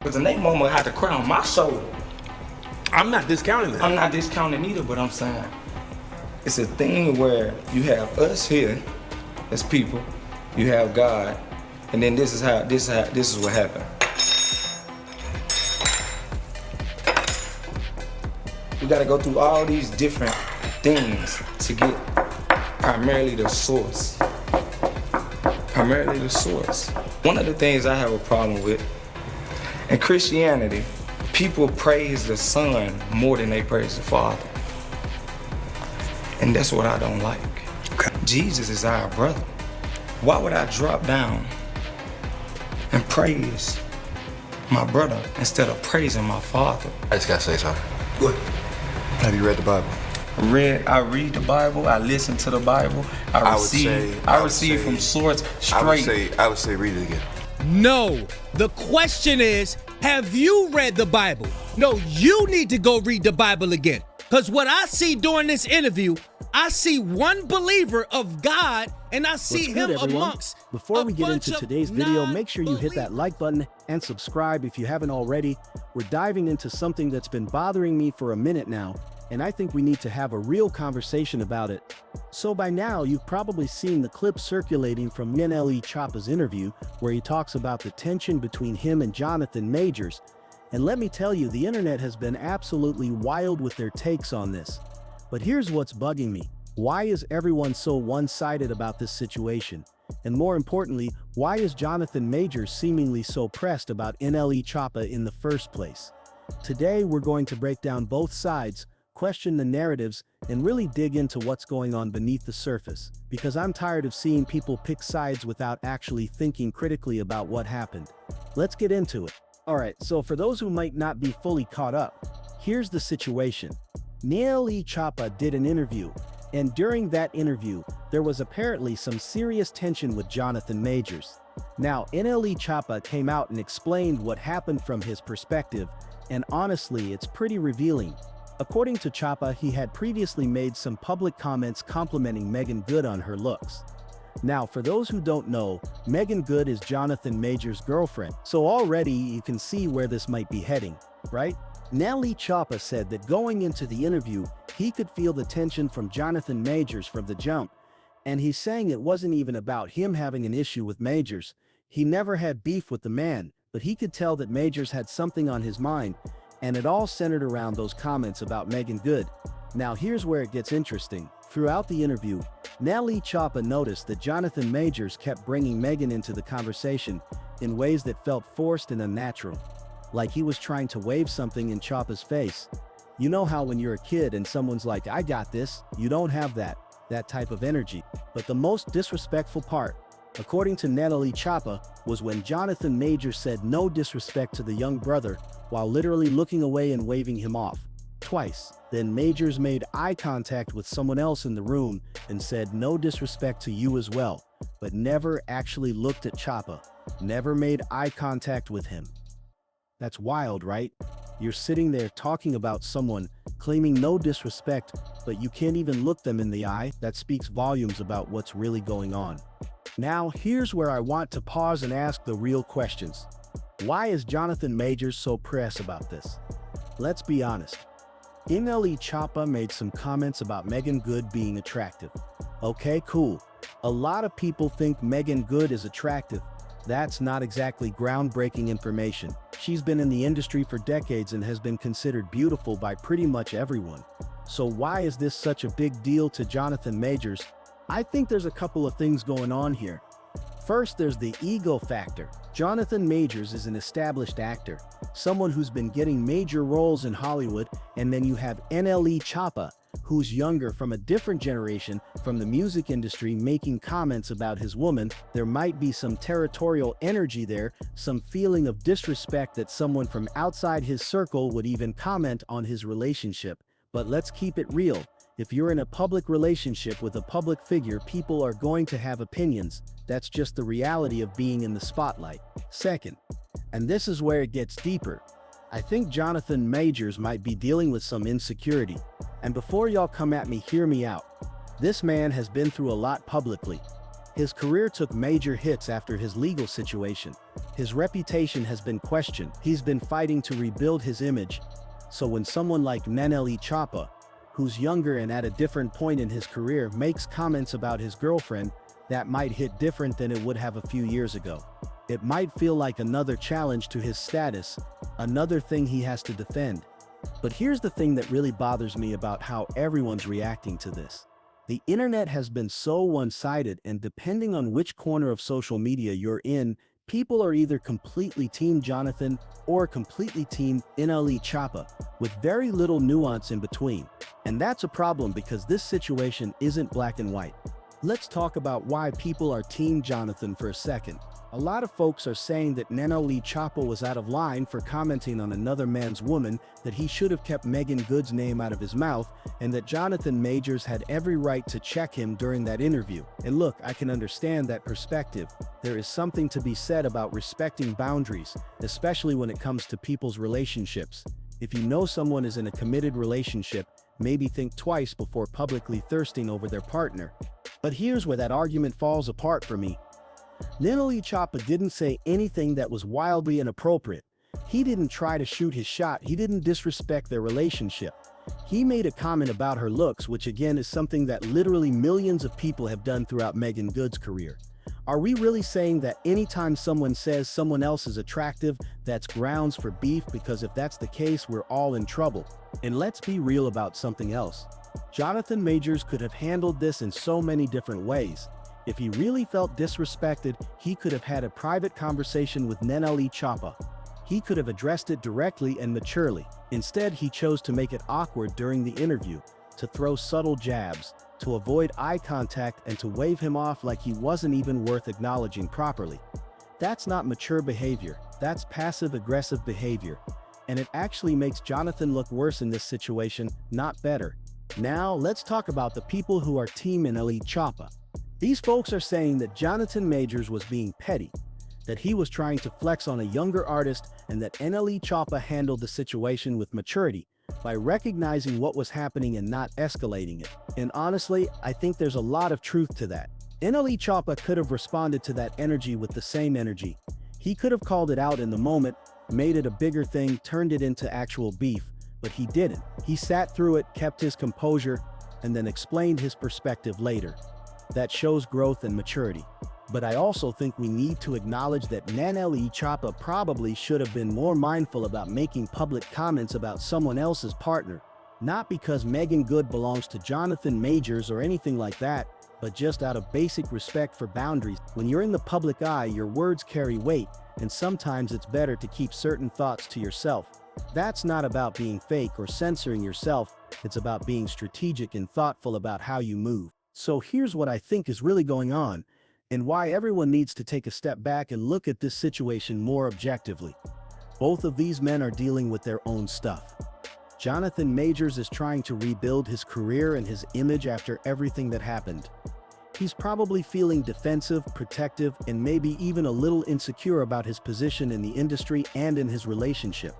Because the next moment I had to cry on my shoulder. I'm not discounting that. I'm not discounting either, but I'm saying it's a thing where you have us here as people, you have God, and then this is what happened. We gotta go through all these different things to get primarily the source. Primarily the source. One of the things I have a problem with in Christianity, people praise the Son more than they praise the Father. And that's what I don't like. Okay. Jesus is our brother. Why would I drop down and praise my brother instead of praising my Father? I just gotta say something. What? Have you read the Bible? I read the Bible, I listen to the Bible, I receive from source straight. I would say read it again. No, the question is, have you read the Bible? No, you need to go read the Bible again. Because what I see during this interview, I see one believer of God, and I see him amongst. Before we get into today's video, make sure you hit that like button and subscribe if you haven't already. We're diving into something that's been bothering me for a minute now, and I think we need to have a real conversation about it. So by now, you've probably seen the clip circulating from NLE Choppa's interview, where he talks about the tension between him and Jonathan Majors. And let me tell you, the internet has been absolutely wild with their takes on this. But here's what's bugging me. Why is everyone so one-sided about this situation? And more importantly, why is Jonathan Majors seemingly so pressed about NLE Choppa in the first place? Today, we're going to break down both sides, question the narratives, and really dig into what's going on beneath the surface, because I'm tired of seeing people pick sides without actually thinking critically about what happened. Let's get into it. Alright, so for those who might not be fully caught up, here's the situation. NLE Choppa did an interview, and during that interview, there was apparently some serious tension with Jonathan Majors. Now, NLE Choppa came out and explained what happened from his perspective, and honestly, it's pretty revealing. According to Choppa, he had previously made some public comments complimenting Meagan Good on her looks. Now, for those who don't know, Meagan Good is Jonathan Majors' girlfriend, so already you can see where this might be heading, right? NLE Choppa said that going into the interview, he could feel the tension from Jonathan Majors from the jump, and he's saying it wasn't even about him having an issue with Majors. He never had beef with the man, but he could tell that Majors had something on his mind, and it all centered around those comments about Meagan Good. Now here's where it gets interesting. Throughout the interview, NLE Choppa noticed that Jonathan Majors kept bringing Meagan into the conversation in ways that felt forced and unnatural, like he was trying to wave something in Choppa's face. You know how when you're a kid and someone's like, "I got this," you don't have that type of energy. But the most disrespectful part, according to NLE Choppa, was when Jonathan Majors said no disrespect to the young brother while literally looking away and waving him off. Twice. Then Majors made eye contact with someone else in the room and said no disrespect to you as well, but never actually looked at Choppa, never made eye contact with him. That's wild, right? You're sitting there talking about someone, claiming no disrespect, but you can't even look them in the eye. That speaks volumes about what's really going on. Now, here's where I want to pause and ask the real questions. Why is Jonathan Majors so pressed about this? Let's be honest. NLE Choppa made some comments about Meagan Good being attractive. Okay, cool. A lot of people think Meagan Good is attractive. That's not exactly groundbreaking information. She's been in the industry for decades and has been considered beautiful by pretty much everyone. So why is this such a big deal to Jonathan Majors? I think there's a couple of things going on here. First, there's the ego factor. Jonathan Majors is an established actor, someone who's been getting major roles in Hollywood, and then you have NLE Choppa, who's younger, from a different generation, from the music industry, making comments about his woman. There might be some territorial energy there, some feeling of disrespect that someone from outside his circle would even comment on his relationship. But let's keep it real. If you're in a public relationship with a public figure, people are going to have opinions. That's just the reality of being in the spotlight. Second, and this is where it gets deeper, I think Jonathan Majors might be dealing with some insecurity. And before y'all come at me, hear me out. This man has been through a lot publicly. His career took major hits after his legal situation. His reputation has been questioned. He's been fighting to rebuild his image. So when someone like NLE Choppa, who's younger and at a different point in his career, makes comments about his girlfriend, that might hit different than it would have a few years ago. It might feel like another challenge to his status, another thing he has to defend. But here's the thing that really bothers me about how everyone's reacting to this. The internet has been so one-sided, and depending on which corner of social media you're in, people are either completely Team Jonathan or completely Team NLE Choppa, with very little nuance in between. And that's a problem because this situation isn't black and white. Let's talk about why people are Team Jonathan for a second. A lot of folks are saying that NLE Choppa was out of line for commenting on another man's woman, that he should have kept Megan Good's name out of his mouth, and that Jonathan Majors had every right to check him during that interview. And look, I can understand that perspective. There is something to be said about respecting boundaries, especially when it comes to people's relationships. If you know someone is in a committed relationship, maybe think twice before publicly thirsting over their partner. But here's where that argument falls apart for me. NLE Choppa didn't say anything that was wildly inappropriate. He didn't try to shoot his shot. He didn't disrespect their relationship. He made a comment about her looks, which again is something that literally millions of people have done throughout Megan Good's career. Are we really saying that anytime someone says someone else is attractive, that's grounds for beef? Because if that's the case, we're all in trouble. And let's be real about something else. Jonathan Majors could have handled this in so many different ways. If he really felt disrespected, he could have had a private conversation with NLE Choppa. He could have addressed it directly and maturely. Instead, he chose to make it awkward during the interview, to throw subtle jabs, to avoid eye contact, and to wave him off like he wasn't even worth acknowledging properly. That's not mature behavior. That's passive-aggressive behavior. And it actually makes Jonathan look worse in this situation, not better. Now, let's talk about the people who are Team NLE Choppa. These folks are saying that Jonathan Majors was being petty, that he was trying to flex on a younger artist, and that NLE Choppa handled the situation with maturity by recognizing what was happening and not escalating it. And honestly, I think there's a lot of truth to that. NLE Choppa could have responded to that energy with the same energy. He could have called it out in the moment, made it a bigger thing, turned it into actual beef, but he didn't. He sat through it, kept his composure, and then explained his perspective later. That shows growth and maturity. But I also think we need to acknowledge that NLE Choppa probably should have been more mindful about making public comments about someone else's partner, not because Megan Good belongs to Jonathan Majors or anything like that, but just out of basic respect for boundaries. When you're in the public eye, your words carry weight, and sometimes it's better to keep certain thoughts to yourself. That's not about being fake or censoring yourself, it's about being strategic and thoughtful about how you move. So here's what I think is really going on, and why everyone needs to take a step back and look at this situation more objectively. Both of these men are dealing with their own stuff. Jonathan Majors is trying to rebuild his career and his image after everything that happened. He's probably feeling defensive, protective, and maybe even a little insecure about his position in the industry and in his relationship.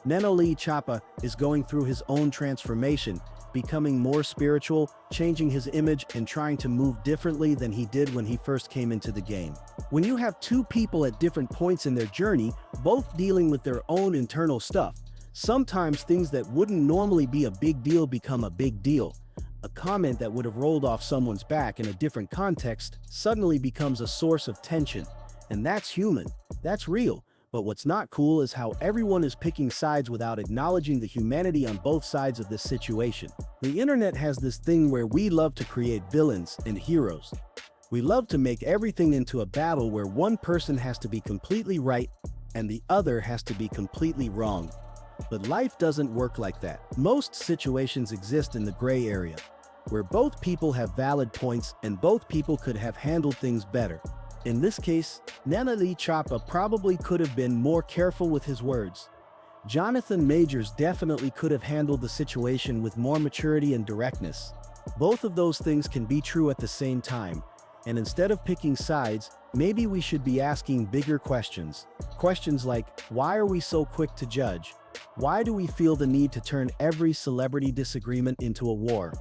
NLE Choppa is going through his own transformation, becoming more spiritual, changing his image, and trying to move differently than he did when he first came into the game. When you have two people at different points in their journey, both dealing with their own internal stuff, sometimes things that wouldn't normally be a big deal become a big deal. A comment that would have rolled off someone's back in a different context suddenly becomes a source of tension. And that's human. That's real. But what's not cool is how everyone is picking sides without acknowledging the humanity on both sides of this situation. The internet has this thing where we love to create villains and heroes. We love to make everything into a battle where one person has to be completely right and the other has to be completely wrong. But life doesn't work like that. Most situations exist in the gray area, where both people have valid points and both people could have handled things better. In this case, NLE Choppa probably could have been more careful with his words. Jonathan Majors definitely could have handled the situation with more maturity and directness. Both of those things can be true at the same time, and instead of picking sides, maybe we should be asking bigger questions. Questions like, why are we so quick to judge? Why do we feel the need to turn every celebrity disagreement into a war?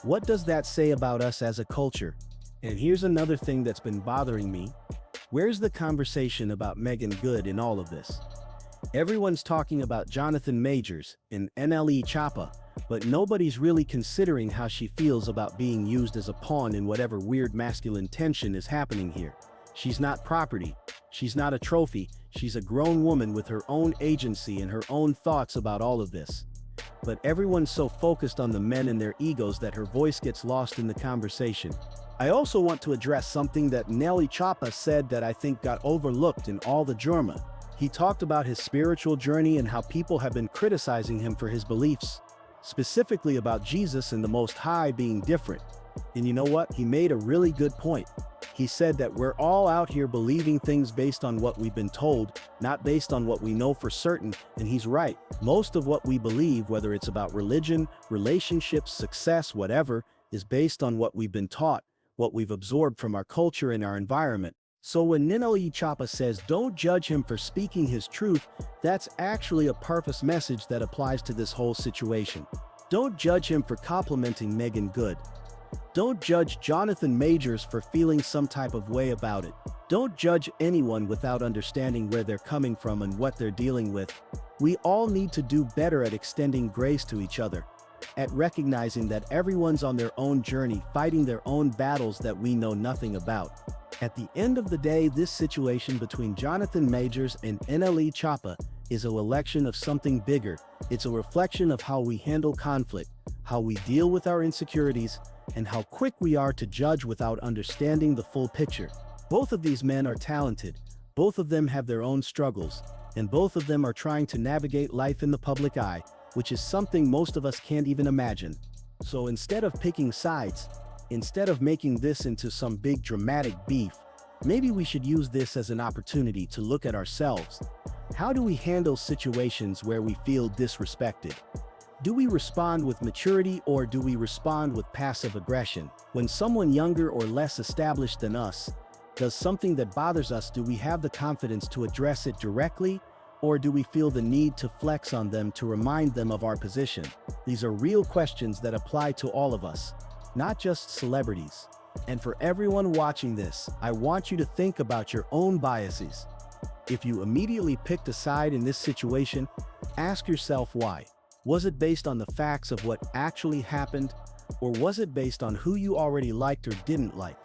What does that say about us as a culture? And here's another thing that's been bothering me. Where's the conversation about Megan Good in all of this? Everyone's talking about Jonathan Majors and NLE Choppa, but nobody's really considering how she feels about being used as a pawn in whatever weird masculine tension is happening here. She's not property. She's not a trophy. She's a grown woman with her own agency and her own thoughts about all of this. But everyone's so focused on the men and their egos that her voice gets lost in the conversation. I also want to address something that NLE Choppa said that I think got overlooked in all the drama. He talked about his spiritual journey and how people have been criticizing him for his beliefs, specifically about Jesus and the Most High being different. And you know what? He made a really good point. He said that we're all out here believing things based on what we've been told, not based on what we know for certain, and he's right. Most of what we believe, whether it's about religion, relationships, success, whatever, is based on what we've been taught, what we've absorbed from our culture and our environment. So when NLE Choppa says don't judge him for speaking his truth, that's actually a purpose message that applies to this whole situation. Don't judge him for complimenting Megan Good. Don't judge Jonathan Majors for feeling some type of way about it. Don't judge anyone without understanding where they're coming from and what they're dealing with. We all need to do better at extending grace to each other, at recognizing that everyone's on their own journey, fighting their own battles that we know nothing about. At the end of the day, this situation between Jonathan Majors and NLE Choppa is a reflection of something bigger. It's a reflection of how we handle conflict, how we deal with our insecurities, and how quick we are to judge without understanding the full picture. Both of these men are talented, both of them have their own struggles, and both of them are trying to navigate life in the public eye, which is something most of us can't even imagine. So instead of picking sides, instead of making this into some big dramatic beef, maybe we should use this as an opportunity to look at ourselves. How do we handle situations where we feel disrespected? Do we respond with maturity or do we respond with passive aggression? When someone younger or less established than us does something that bothers us, do we have the confidence to address it directly, or do we feel the need to flex on them to remind them of our position? These are real questions that apply to all of us, not just celebrities. And for everyone watching this, I want you to think about your own biases. If you immediately picked a side in this situation, ask yourself why. Was it based on the facts of what actually happened, or was it based on who you already liked or didn't like?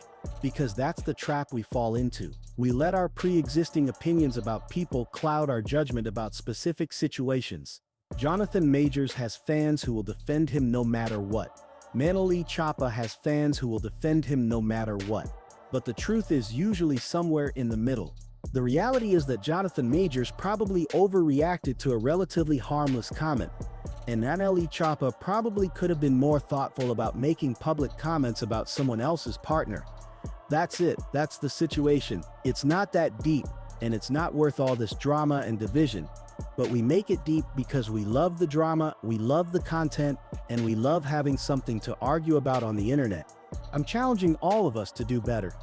Because that's the trap we fall into. We let our pre-existing opinions about people cloud our judgment about specific situations. Jonathan Majors has fans who will defend him no matter what. NLE Choppa has fans who will defend him no matter what. But the truth is usually somewhere in the middle. The reality is that Jonathan Majors probably overreacted to a relatively harmless comment, and NLE Choppa probably could have been more thoughtful about making public comments about someone else's partner. That's it. That's the situation. It's not that deep, and it's not worth all this drama and division. But we make it deep because we love the drama, we love the content, and we love having something to argue about on the internet. I'm challenging all of us to do better.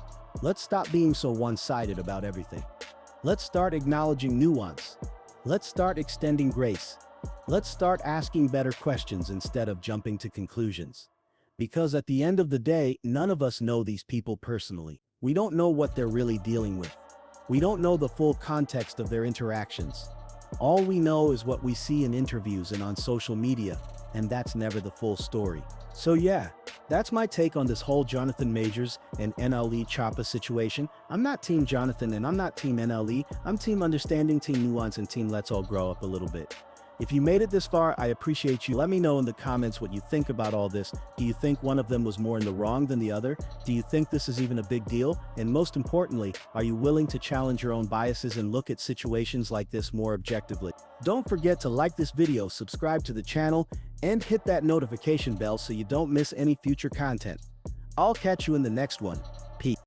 Let's stop being so one-sided about everything. Let's start acknowledging nuance. Let's start extending grace. Let's start asking better questions instead of jumping to conclusions. Because at the end of the day, none of us know these people personally. We don't know what they're really dealing with. We don't know the full context of their interactions. All we know is what we see in interviews and on social media, and that's never the full story. So yeah, that's my take on this whole Jonathan Majors and NLE Choppa situation. I'm not Team Jonathan and I'm not Team NLE. I'm Team Understanding, Team Nuance, and Team Let's All Grow Up a little bit. If you made it this far, I appreciate you. Let me know in the comments what you think about all this. Do you think one of them was more in the wrong than the other? Do you think this is even a big deal? And most importantly, are you willing to challenge your own biases and look at situations like this more objectively? Don't forget to like this video, subscribe to the channel, and hit that notification bell so you don't miss any future content. I'll catch you in the next one.